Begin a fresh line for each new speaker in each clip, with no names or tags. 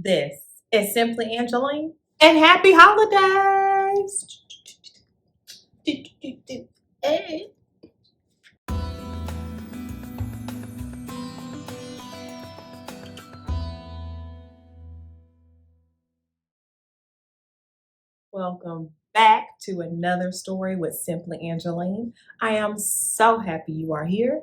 This is Simply Angeline, and happy holidays! Hey. Welcome back to another story with Simply Angeline. I am so happy you are here.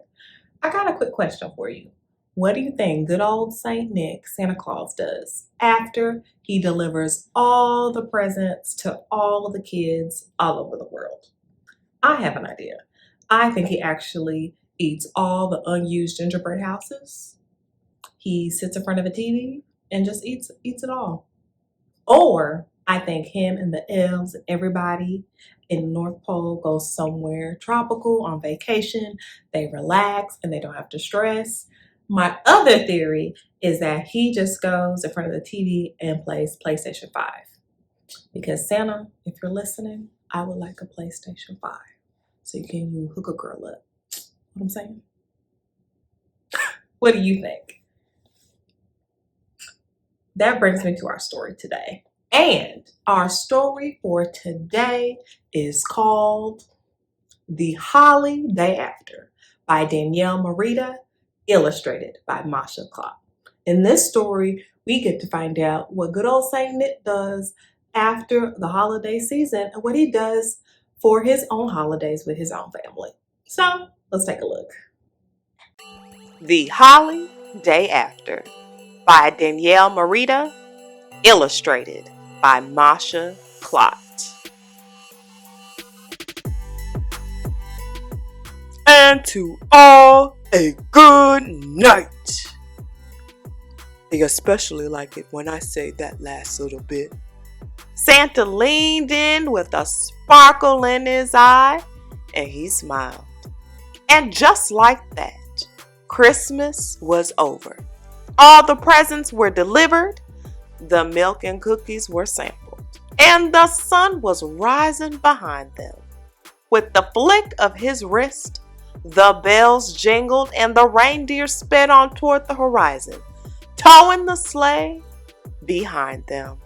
I got a quick question for you. What do you think good old Saint Nick, Santa Claus, does after he delivers all the presents to all the kids all over the world? I have an idea. I think he actually eats all the unused gingerbread houses. He sits in front of a TV and just eats it all. Or I think him and the elves and everybody in the North Pole goes somewhere tropical on vacation. They relax and they don't have to stress. My other theory is that he just goes in front of the TV and plays PlayStation 5. Because Santa, if you're listening, I would like a PlayStation 5 so you hook a girl up. What I'm saying? What do you think? That brings me to our story today. And our story for today is called The Holly Day After by Danielle Merida, illustrated by Masha Klopp. In this story, we get to find out what good old Saint Nick does after the holiday season and what he does for his own holidays with his own family. So let's take a look. The Holly Day After by Danielle Merida, illustrated by Masha Klott. And to all a good night. They especially like it when I say that last little bit. Santa leaned in with a sparkle in his eye and he smiled. And just like that, Christmas was over. All the presents were delivered, the milk and cookies were sampled, and the sun was rising behind them. With the flick of his wrist, the bells jingled and the reindeer sped on toward the horizon, towing the sleigh behind them.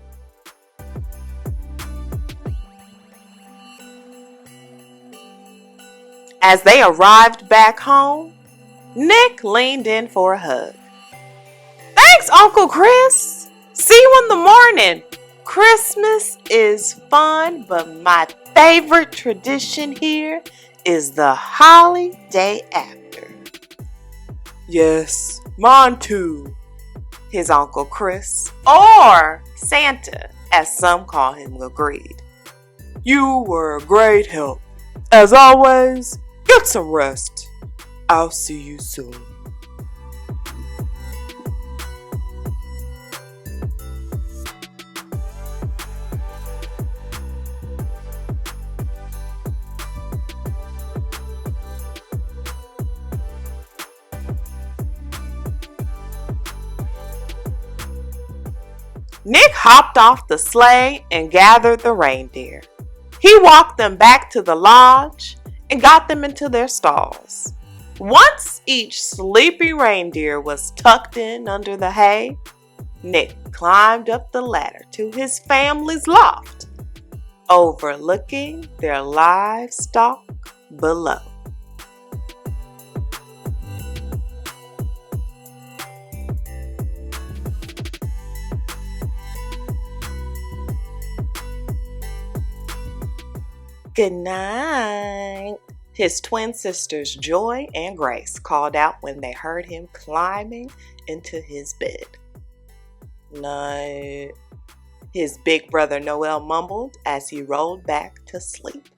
As they arrived back home, Nick leaned in for a hug. Thanks, Uncle Chris. See you in the morning. Christmas is fun, but my favorite tradition here is the Holly Day After. Yes, mine too, his Uncle Chris, or Santa, as some call him, agreed. You were a great help. As always, get some rest. I'll see you soon. Nick hopped off the sleigh and gathered the reindeer. He walked them back to the lodge and got them into their stalls. Once each sleepy reindeer was tucked in under the hay, Nick climbed up the ladder to his family's loft, overlooking their livestock below. Good night, his twin sisters Joy and Grace called out when they heard him climbing into his bed. Night, his big brother Noel mumbled as he rolled back to sleep.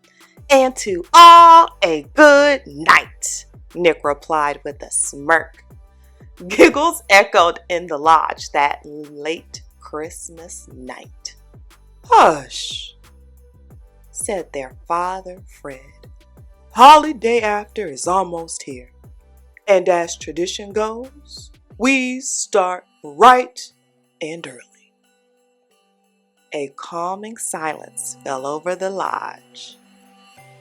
And to all a good night, Nick replied with a smirk. Giggles echoed in the lodge that late Christmas night. Hush, said their father, Fred. Holly Day After is almost here. And as tradition goes, we start right and early. A calming silence fell over the lodge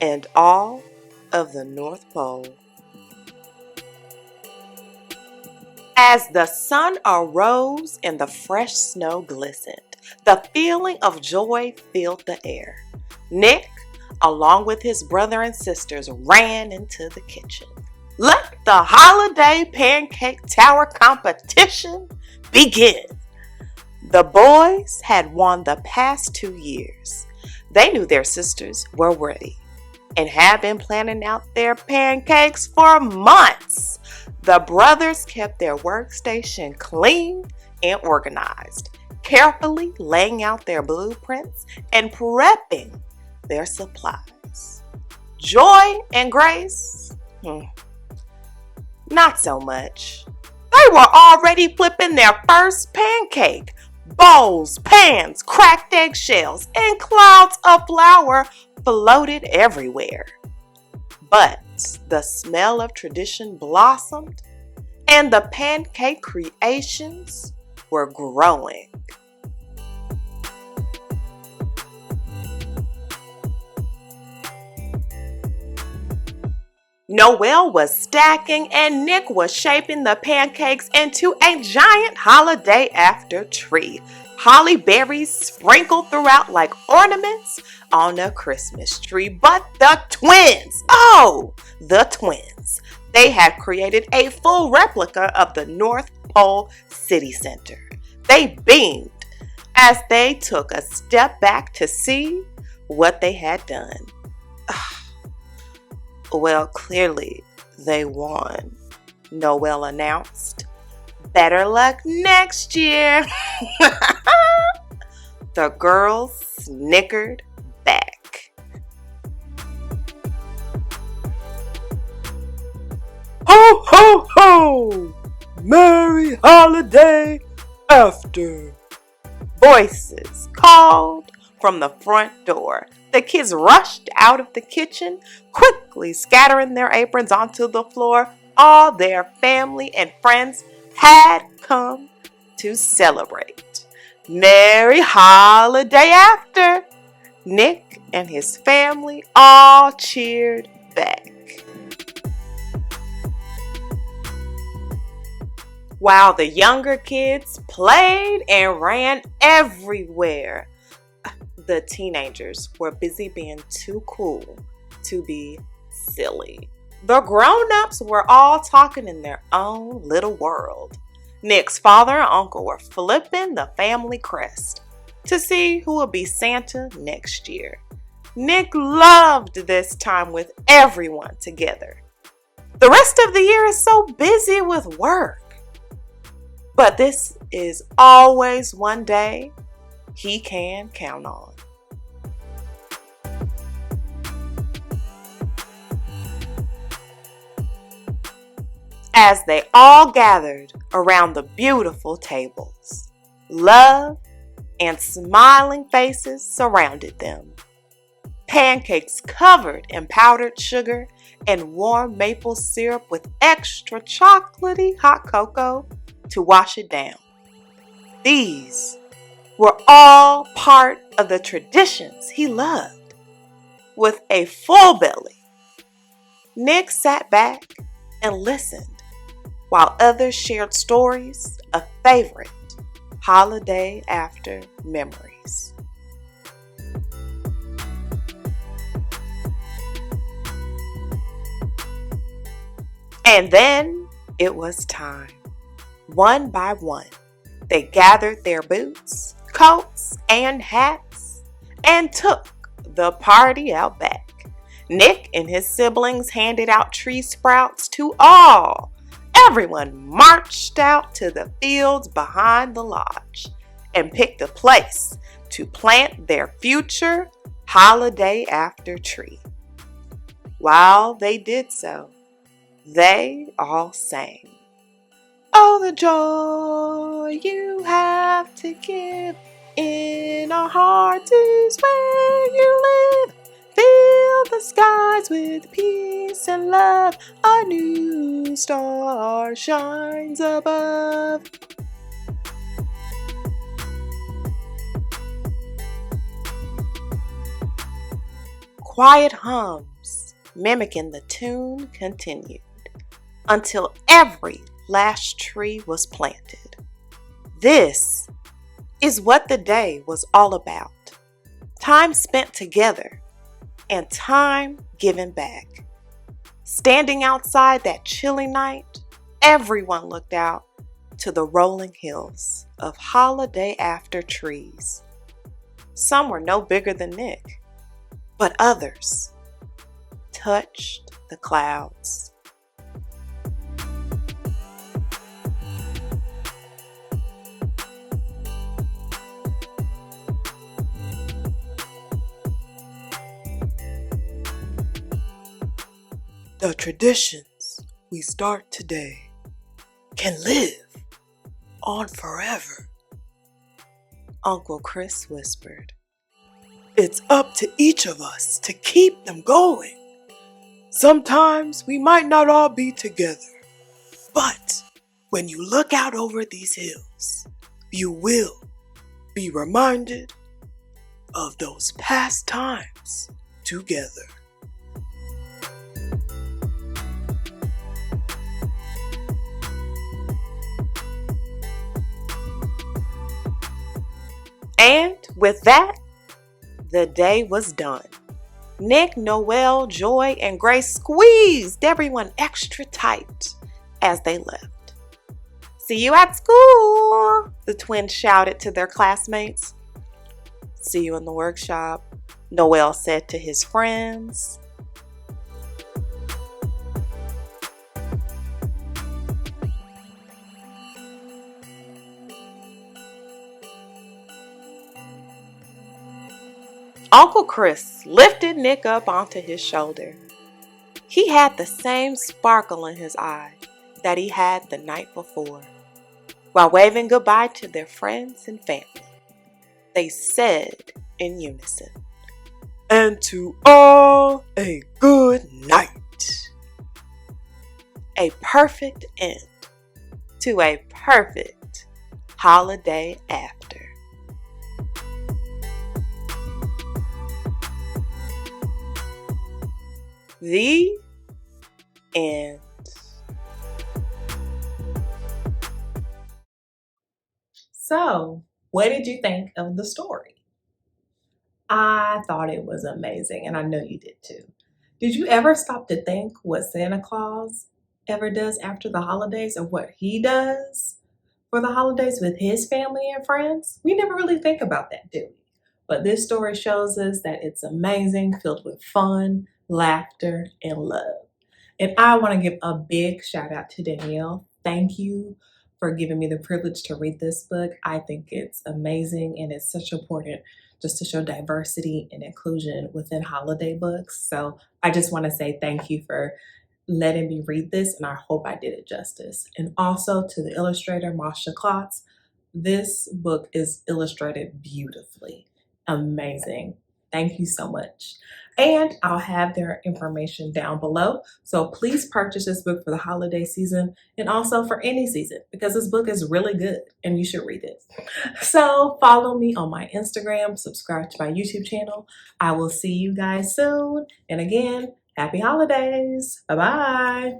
and all of the North Pole. As the sun arose and the fresh snow glistened, the feeling of joy filled the air. Nick, along with his brother and sisters, ran into the kitchen. Let the holiday pancake tower competition begin. The boys had won the past 2 years. They knew their sisters were ready and had been planning out their pancakes for months. The brothers kept their workstation clean and organized, carefully laying out their blueprints and prepping their supplies. Joy and Grace? Not so much. They were already flipping their first pancake. Bowls, pans, cracked eggshells, and clouds of flour floated everywhere. But the smell of tradition blossomed, and the pancake creations were growing. Noel was stacking and Nick was shaping the pancakes into a giant holiday after tree. Holly berries sprinkled throughout like ornaments on a Christmas tree. But the twins, they had created a full replica of the North Pole City Center. They beamed as they took a step back to see what they had done. Well, clearly they won, Noel announced. Better luck next year. The girls snickered back. Ho, ho, ho! Merry holiday after. Voices called from the front door. The kids rushed out of the kitchen, quickly scattering their aprons onto the floor. All their family and friends had come to celebrate. Merry holiday after! Nick and his family all cheered back. While the younger kids played and ran everywhere, the teenagers were busy being too cool to be silly. The grown-ups were all talking in their own little world. Nick's father and uncle were flipping the family crest to see who would be Santa next year. Nick loved this time with everyone together. The rest of the year is so busy with work. But this is always one day he can count on. As they all gathered around the beautiful tables, love and smiling faces surrounded them. Pancakes covered in powdered sugar and warm maple syrup with extra chocolatey hot cocoa to wash it down. These were all part of the traditions he loved. With a full belly, Nick sat back and listened while others shared stories of favorite holiday after memories. And then it was time. One by one, they gathered their boots, coats, and hats and took the party out back. Nick and his siblings handed out tree sprouts to all. Everyone marched out to the fields behind the lodge and picked a place to plant their future holiday after tree. While they did so, they all sang. Oh, the joy you have to give, in our hearts is where you live. Fill the skies with peace and love, a new star shines above. Quiet hums mimicking the tune continued until every last tree was planted. This is what the day was all about. Time spent together and time given back. Standing outside that chilly night, everyone looked out to the rolling hills of holiday after trees. Some were no bigger than Nick, but others touched the clouds. The traditions we start today can live on forever, Uncle Chris whispered. It's up to each of us to keep them going. Sometimes we might not all be together, but when you look out over these hills, you will be reminded of those past times together. And with that, the day was done. Nick, Noel, Joy, and Grace squeezed everyone extra tight as they left. See you at school, the twins shouted to their classmates. See you in the workshop, Noel said to his friends. Uncle Chris lifted Nick up onto his shoulder. He had the same sparkle in his eye that he had the night before. While waving goodbye to their friends and family, they said in unison, "And to all a good night." A perfect end to a perfect holiday after. The end. So, what did you think of the story? I thought it was amazing, and I know you did too. Did you ever stop to think what Santa Claus ever does after the holidays, or what he does for the holidays with his family and friends? We never really think about that, do we? But this story shows us that it's amazing, filled with fun, laughter, and love. And I want to give a big shout out to Danielle. Thank you for giving me the privilege to read this book. I think it's amazing, and it's such important just to show diversity and inclusion within holiday books. So I just want to say thank you for letting me read this, and I hope I did it justice. And also to the illustrator, Masha Klotz. This book is illustrated beautifully. Amazing. Thank you so much. And I'll have their information down below. So please purchase this book for the holiday season and also for any season, because this book is really good and you should read it. So follow me on my Instagram, subscribe to my YouTube channel. I will see you guys soon. And again, happy holidays. Bye-bye.